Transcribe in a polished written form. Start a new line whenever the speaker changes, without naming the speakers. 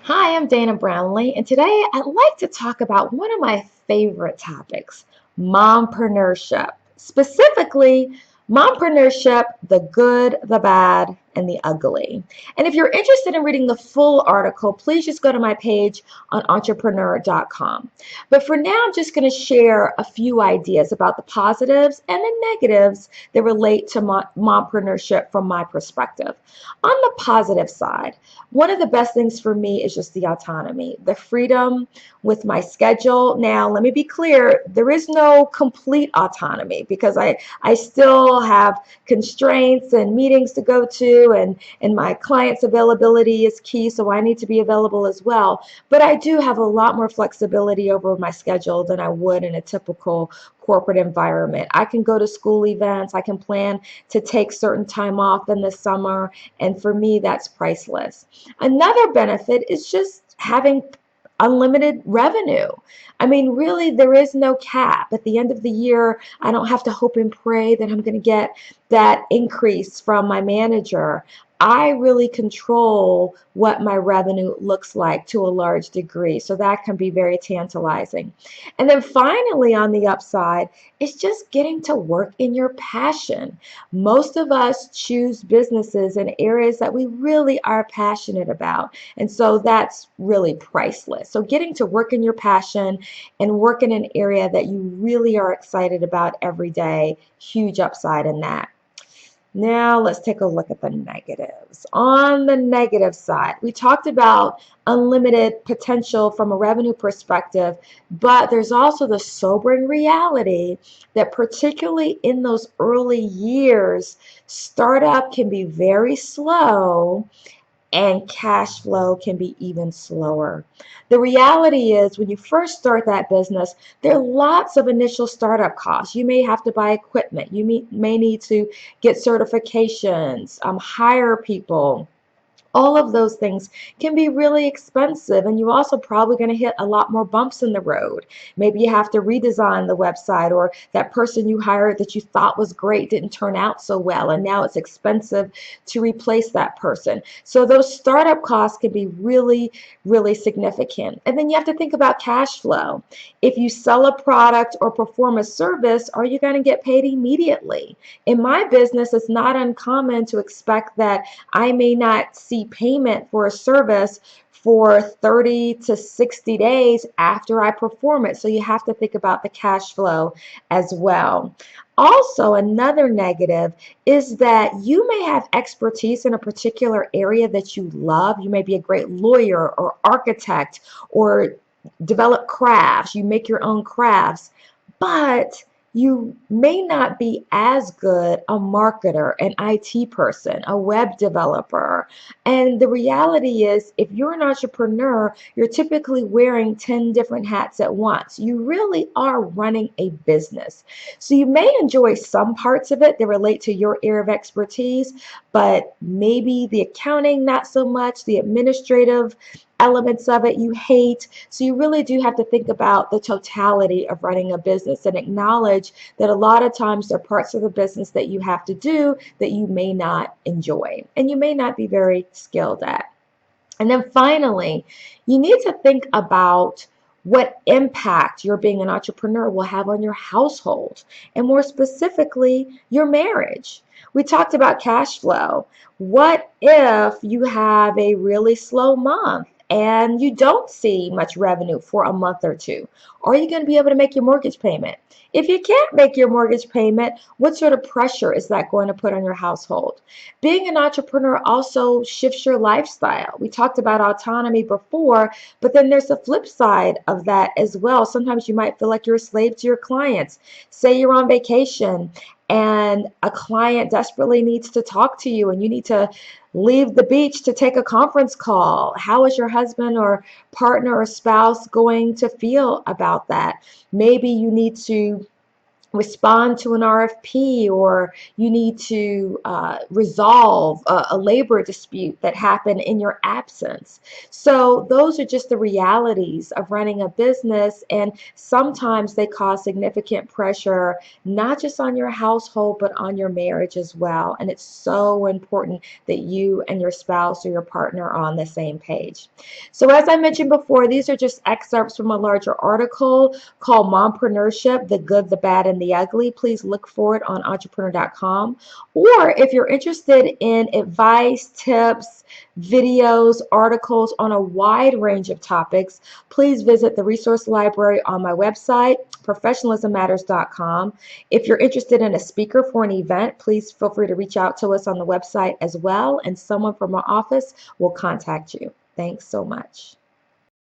Hi, I'm Dana Brownlee, and today I'd like to talk about one of my favorite topics, mompreneurship. Specifically, mompreneurship, the good, the bad, and the ugly. And if you're interested in reading the full article, please just go to my page on entrepreneur.com. But for now, I'm just going to share a few ideas about the positives and the negatives that relate to mompreneurship from my perspective. On the positive side, one of the best things for me is just the autonomy, the freedom with my schedule. Now, let me be clear, there is no complete autonomy because I still have constraints and meetings to go to, and my clients' availability is key, so I need to be available as well. But I do have a lot more flexibility over my schedule than I would in a typical corporate environment. I can go to school events, I can plan to take certain time off in the summer, and for me, that's priceless. Another benefit is just having unlimited revenue. I mean, really, there is no cap. At the end of the year, I don't have to hope and pray that I'm going to get that increase from my manager. I really control what my revenue looks like to a large degree. So that can be very tantalizing. And then finally, on the upside, it's just getting to work in your passion. Most of us choose businesses in areas that we really are passionate about. And so that's really priceless. So getting to work in your passion and work in an area that you really are excited about every day, huge upside in that. Now let's take a look at the negatives. On the negative side, we talked about unlimited potential from a revenue perspective, but there's also the sobering reality that particularly in those early years, startup can be very slow and cash flow can be even slower. The reality is, when you first start that business, there are lots of initial startup costs. You may have to buy equipment, you may need to get certifications, hire people. All of those things can be really expensive, and you're also probably going to hit a lot more bumps in the road. Maybe you have to redesign the website, or that person you hired that you thought was great didn't turn out so well, and now it's expensive to replace that person. So those startup costs can be really, really significant. And then you have to think about cash flow. If you sell a product or perform a service, are you going to get paid immediately? In my business, it's not uncommon to expect that I may not see payment for a service for 30 to 60 days after I perform it. So you have to think about the cash flow as well. Also, another negative is that you may have expertise in a particular area that you love. You may be a great lawyer or architect or develop crafts. You make your own crafts, but you may not be as good a marketer, an IT person, a web developer. And the reality is, if you're an entrepreneur, you're typically wearing 10 different hats at once. You really are running a business. So you may enjoy some parts of it that relate to your area of expertise, but maybe the accounting, not so much, the administrative elements of it you hate. So you really do have to think about the totality of running a business and acknowledge that a lot of times there are parts of the business that you have to do that you may not enjoy and you may not be very skilled at. And then finally, you need to think about what impact your being an entrepreneur will have on your household, and more specifically, your marriage. We talked about cash flow. What if you have a really slow month and you don't see much revenue for a month or two? Are you going to be able to make your mortgage payment? If you can't make your mortgage payment, what sort of pressure is that going to put on your household? Being an entrepreneur also shifts your lifestyle. We talked about autonomy before, but then there's the flip side of that as well. Sometimes you might feel like you're a slave to your clients. Say you're on vacation and a client desperately needs to talk to you and you need to leave the beach to take a conference call. How is your husband or partner or spouse going to feel about that? Maybe you need to respond to an RFP, or you need to resolve a labor dispute that happened in your absence. So those are just the realities of running a business, and sometimes they cause significant pressure, not just on your household, but on your marriage as well. And it's so important that you and your spouse or your partner are on the same page. So as I mentioned before, these are just excerpts from a larger article called Mompreneurship, the Good, the Bad, and the Ugly. Please look for it on entrepreneur.com. Or if you're interested in advice, tips, videos, articles on a wide range of topics, please visit the resource library on my website, professionalismmatters.com. If you're interested in a speaker for an event, please feel free to reach out to us on the website as well, and someone from our office will contact you. Thanks so much.